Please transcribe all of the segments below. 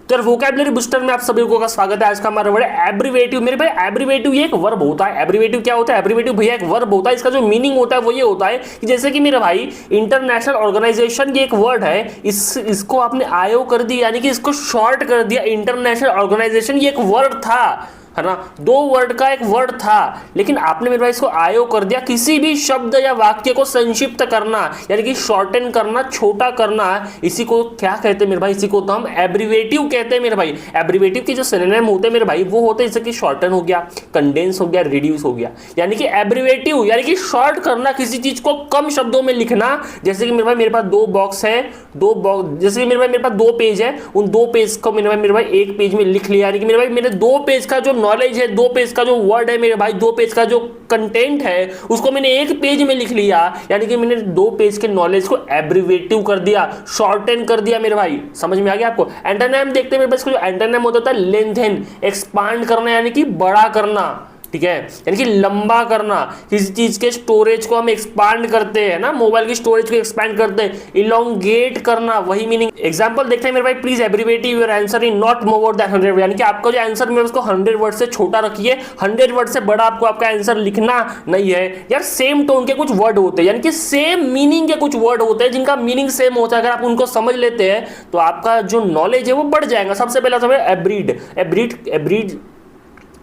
तो यार vocabulary booster में आप सभी लोगों का स्वागत है। आज का हमारा वर्ड है एब्रीवेटिव। मेरे भाई एब्रीवेटिव ये एक वर्ब होता है। एब्रीवेटिव क्या होता है? एब्रीवेटिव भैया एक वर्ब होता है। इसका जो मीनिंग होता है वो ये होता है कि जैसे कि मेरे भाई इंटरनेशनल ऑर्गेनाइजेशन ये एक वर्ड है, इसको आपने आईओ कर दिया, यानी कि इसको शॉर्ट कर दिया। इंटरनेशनल ऑर्गेनाइजेशन ये एक वर्ड था, है ना, दो वर्ड का एक वर्ड था, लेकिन आपने मेरे भाई इसको आयो कर दिया। किसी भी शब्द या वाक्य को संक्षिप्त करना, यानी कि शॉर्टन करना, छोटा करना, इसी को क्या कहते हैं मेरे भाई? इसी को तो हम एब्रीवेटिव कहते हैं मेरे भाई। एब्रीवेटिव के जो सिनोनिम होते हैं मेरे भाई वो होते हैं जैसे कि शॉर्टन हो गया, कंडेंस हो गया, रिड्यूस हो गया। यानी कि एब्रीवेटिव यानी कि शॉर्ट करना, किसी चीज को कम शब्दों में लिखना। जैसे कि मेरे भाई मेरे पास दो बॉक्स है, दो बॉक्स, जैसे कि मेरे भाई मेरे पास दो पेज है, उन दो पेज को मेरे भाई एक पेज में लिख लिया। यानी कि मेरे भाई मेरे दो पेज का जो नॉलेज है, दो पेज का जो वर्ड है मेरे भाई, दो पेज का जो कंटेंट है उसको मैंने एक पेज में लिख लिया। यानी कि मैंने दो पेज के नॉलेज को एब्रीवेटिव कर दिया, शॉर्टन कर दिया मेरे भाई। समझ में आ गया आपको? एंटोनिम देखते हैं मेरे पास, जो एंटोनिम होता है लेंथन, एक्सपांड करना यानी कि बड़ा करना, ठीक है, यानी कि लंबा करना। किसी चीज के स्टोरेज को हम एक्सपांड करते हैं ना, मोबाइल की स्टोरेज को एक्सपांड करते हैं, इलोंगेट करना, वही मीनिंग। एग्जांपल देखते हैं मेरे भाई, please abbreviative your answer in not more than 100 word, यानी कि आपका जो आंसर में उसको 100 वर्ड से छोटा रखिए। 100 वर्ड से बड़ा आपको आपका आंसर लिखना नहीं है यार। सेम टोन के कुछ वर्ड होते हैं, यानी कि सेम मीनिंग के कुछ वर्ड होते हैं जिनका मीनिंग सेम होता है। अगर आप उनको समझ लेते हैं तो आपका जो नॉलेज है वो बढ़ जाएगा। सबसे पहला समझ एब्रीड, एब्रीड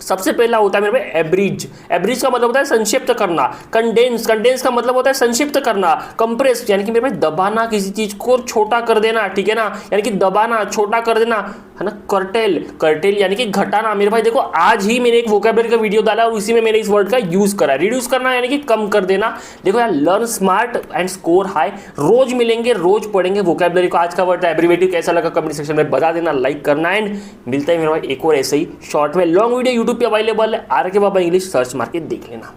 सबसे पहला होता है मेरे पे एब्रीज। एब्रीज का मतलब होता है संक्षिप्त करना। कंडेंस, कंडेंस का मतलब होता है संक्षिप्त करना। कंप्रेस यानी कि मेरे पे दबाना, किसी चीज को छोटा कर देना, ठीक है ना, यानी कि दबाना, छोटा कर देना, है ना। कर्टेल, कर्टेल यानी कि घटाना। मेरे भाई देखो आज ही मैंने एक वोकैबुलरी का वीडियो डाला और उसी में मैंने इस वर्ड का यूज करा। रिड्यूस करना यानी कि कम कर देना। देखो यार, learn smart and score high, रोज मिलेंगे, रोज पढ़ेंगे वोकैबुलरी को। आज का वर्ड है एब्रीवेटिव। कैसा लगा कमेंट सेक्शन में बता देना, लाइक करना। एंड मिलता है मेरे भाई एक और ऐसे ही शॉर्ट में लॉन्ग वीडियो यूट्यूब पे अवेलेबल है, आर के बाबा इंग्लिश सर्च मार के देख लेना।